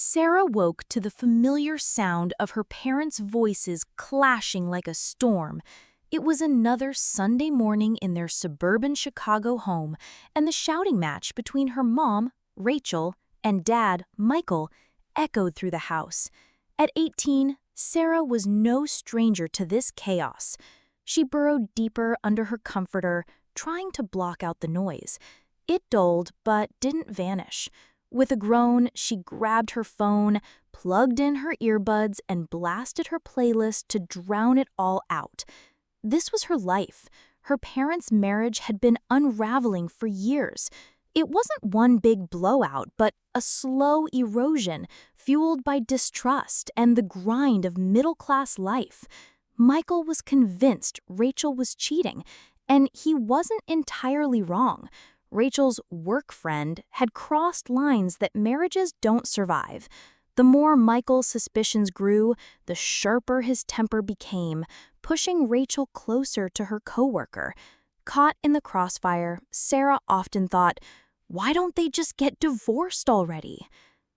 Sarah woke to the familiar sound of her parents' voices clashing like a storm. It was another Sunday morning in their suburban Chicago home, and the shouting match between her mom, Rachel, and dad, Michael, echoed through the house. At 18, Sarah was no stranger to this chaos. She burrowed deeper under her comforter, trying to block out the noise. It dulled, but didn't vanish. With a groan, she grabbed her phone, plugged in her earbuds, and blasted her playlist to drown it all out. This was her life. Her parents' marriage had been unraveling for years. It wasn't one big blowout, but a slow erosion fueled by distrust and the grind of middle-class life. Michael was convinced Rachel was cheating, and he wasn't entirely wrong. Rachel's work friend had crossed lines that marriages don't survive. The more Michael's suspicions grew, the sharper his temper became, pushing Rachel closer to her coworker. Caught in the crossfire, Sarah often thought, why don't they just get divorced already?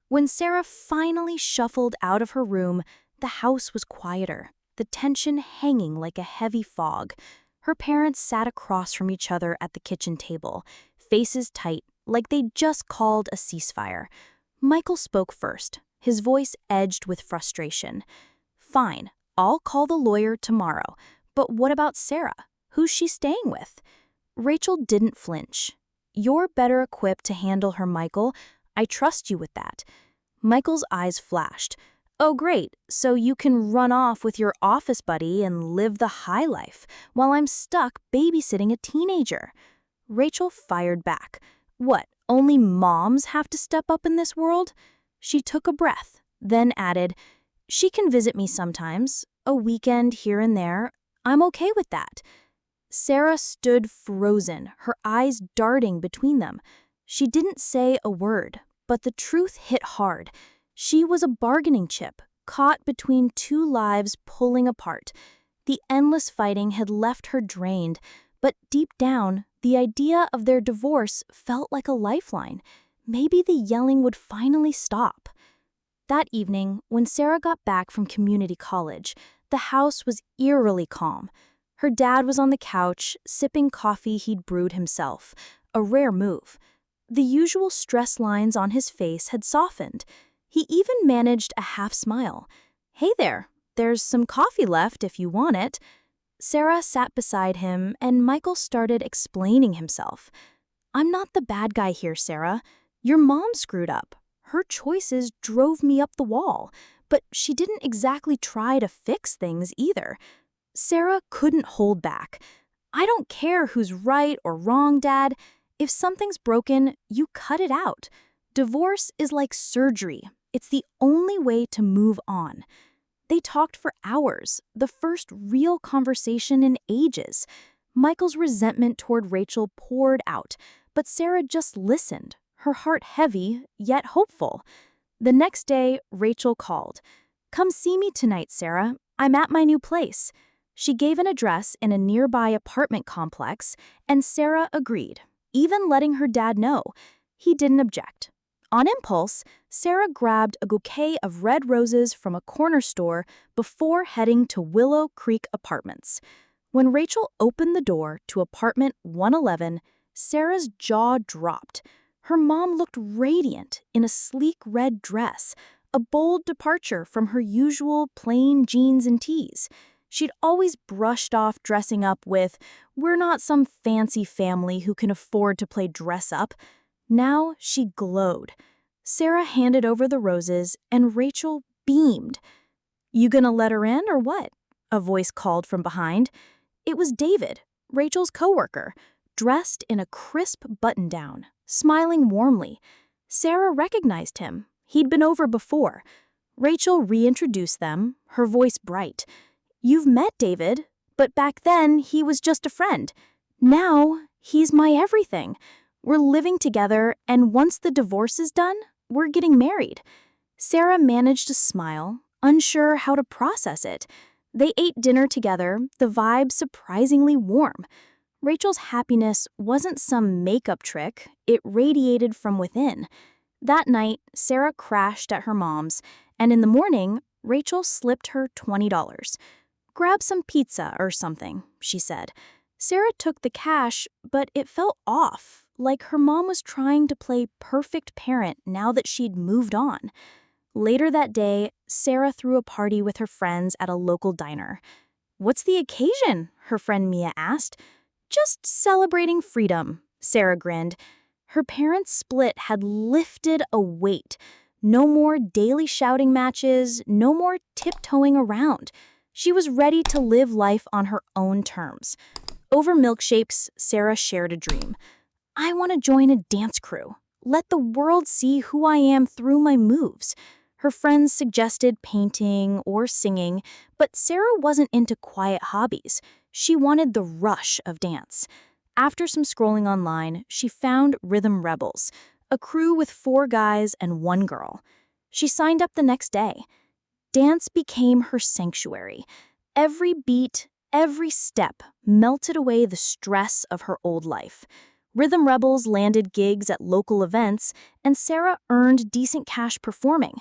When Sarah finally shuffled out of her room, the house was quieter, the tension hanging like a heavy fog. Her parents sat across from each other at the kitchen table, faces tight, like they'd just called a ceasefire. Michael spoke first, his voice edged with frustration. Fine, I'll call the lawyer tomorrow, but what about Sarah? Who's she staying with? Rachel didn't flinch. You're better equipped to handle her, Michael. I trust you with that. Michael's eyes flashed. Oh, great, so you can run off with your office buddy and live the high life, while I'm stuck babysitting a teenager. Rachel fired back. What, only moms have to step up in this world? She took a breath, then added, she can visit me sometimes, a weekend here and there. I'm okay with that. Sarah stood frozen, her eyes darting between them. She didn't say a word, but the truth hit hard. She was a bargaining chip, caught between two lives pulling apart. The endless fighting had left her drained, but deep down, the idea of their divorce felt like a lifeline. Maybe the yelling would finally stop. That evening, when Sarah got back from community college, the house was eerily calm. Her dad was on the couch, sipping coffee he'd brewed himself, a rare move. The usual stress lines on his face had softened. He even managed a half smile. Hey there, there's some coffee left if you want it. Sarah sat beside him, and Michael started explaining himself. I'm not the bad guy here, Sarah. Your mom screwed up. Her choices drove me up the wall, but she didn't exactly try to fix things either. Sarah couldn't hold back. I don't care who's right or wrong, Dad. If something's broken, you cut it out. Divorce is like surgery. It's the only way to move on. They talked for hours, the first real conversation in ages. Michael's resentment toward Rachel poured out, but Sarah just listened, her heart heavy, yet hopeful. The next day, Rachel called. Come see me tonight, Sarah. I'm at my new place. She gave an address in a nearby apartment complex, and Sarah agreed, even letting her dad know. He didn't object. On impulse, Sarah grabbed a bouquet of red roses from a corner store before heading to Willow Creek Apartments. When Rachel opened the door to apartment 111, Sarah's jaw dropped. Her mom looked radiant in a sleek red dress, a bold departure from her usual plain jeans and tees. She'd always brushed off dressing up with, we're not some fancy family who can afford to play dress up. Now she glowed. Sarah handed over the roses, and Rachel beamed. You gonna let her in or what? A voice called from behind. It was David, Rachel's coworker, dressed in a crisp button-down, smiling warmly. Sarah recognized him. He'd been over before. Rachel reintroduced them, her voice bright. You've met David, but back then he was just a friend. Now he's my everything. We're living together, and once the divorce is done, we're getting married. Sarah managed to smile, unsure how to process it. They ate dinner together, the vibe surprisingly warm. Rachel's happiness wasn't some makeup trick, it radiated from within. That night, Sarah crashed at her mom's, and in the morning, Rachel slipped her $20. "Grab some pizza or something," she said. Sarah took the cash, but it felt off, like her mom was trying to play perfect parent now that she'd moved on. Later that day, Sarah threw a party with her friends at a local diner. "What's the occasion?" her friend Mia asked. "Just celebrating freedom," Sarah grinned. Her parents' split had lifted a weight. No more daily shouting matches, no more tiptoeing around. She was ready to live life on her own terms. Over milkshakes, Sarah shared a dream. "I want to join a dance crew. Let the world see who I am through my moves." Her friends suggested painting or singing, but Sarah wasn't into quiet hobbies. She wanted the rush of dance. After some scrolling online, she found Rhythm Rebels, a crew with 4 guys and 1 girl. She signed up the next day. Dance became her sanctuary. Every beat, every step melted away the stress of her old life. Rhythm Rebels landed gigs at local events, and Sarah earned decent cash performing.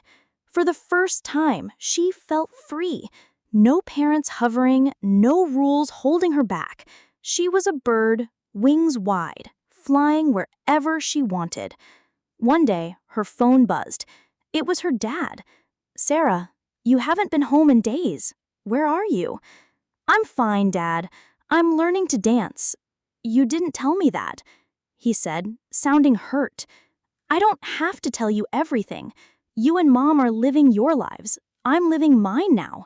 For the first time, she felt free. No parents hovering, no rules holding her back. She was a bird, wings wide, flying wherever she wanted. One day, her phone buzzed. It was her dad. "Sarah, you haven't been home in days. Where are you?" "I'm fine, Dad. I'm learning to dance." "You didn't tell me that," he said, sounding hurt. "I don't have to tell you everything. You and Mom are living your lives. I'm living mine now."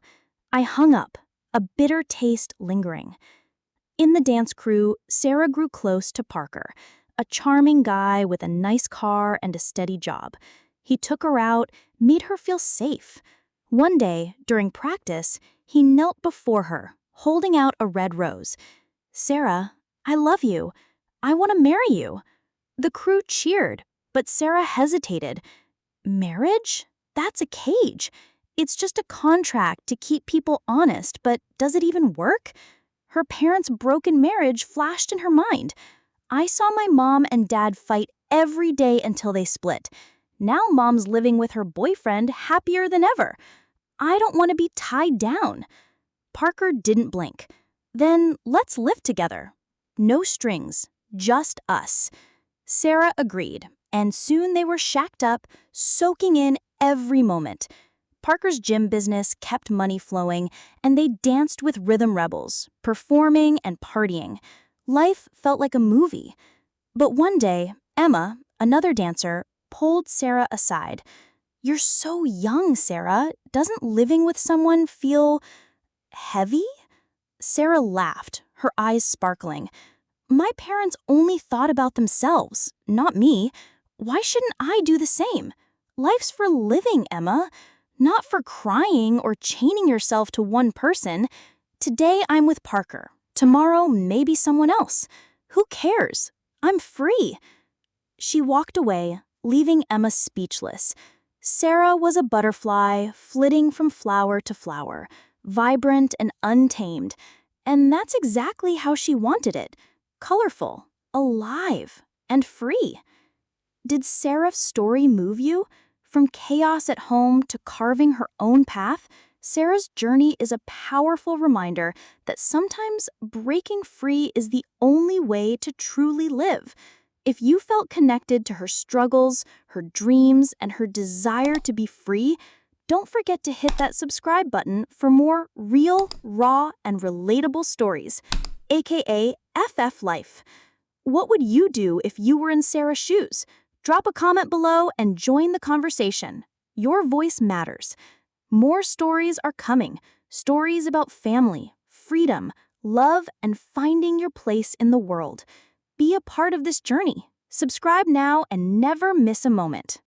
I hung up, a bitter taste lingering. In the dance crew, Sarah grew close to Parker, a charming guy with a nice car and a steady job. He took her out, made her feel safe. One day, during practice, he knelt before her, holding out a red rose. "Sarah, I love you. I want to marry you." The crew cheered, but Sarah hesitated. "Marriage? That's a cage. It's just a contract to keep people honest, but does it even work?" Her parents' broken marriage flashed in her mind. "I saw my mom and dad fight every day until they split. Now Mom's living with her boyfriend, happier than ever. I don't want to be tied down." Parker didn't blink. "Then let's live together. No strings, just us." Sarah agreed, and soon they were shacked up, soaking in every moment. Parker's gym business kept money flowing, and they danced with Rhythm Rebels, performing and partying. Life felt like a movie. But one day, Emma, another dancer, pulled Sarah aside. "You're so young, Sarah. Doesn't living with someone feel heavy?" Sarah laughed, her eyes sparkling. "My parents only thought about themselves, not me. Why shouldn't I do the same? Life's for living, Emma, not for crying or chaining yourself to one person. Today I'm with Parker. Tomorrow maybe someone else. Who cares? I'm free." She walked away, leaving Emma speechless. Sarah was a butterfly, flitting from flower to flower, vibrant and untamed. And that's exactly how she wanted it. Colorful, alive, and free. Did Seraph's story move you? From chaos at home to carving her own path, Sarah's journey is a powerful reminder that sometimes breaking free is the only way to truly live. If you felt connected to her struggles, her dreams, and her desire to be free, don't forget to hit that subscribe button for more real, raw, and relatable stories, aka FF Life. What would you do if you were in Sarah's shoes? Drop a comment below and join the conversation. Your voice matters. More stories are coming. Stories about family, freedom, love, and finding your place in the world. Be a part of this journey. Subscribe now and never miss a moment.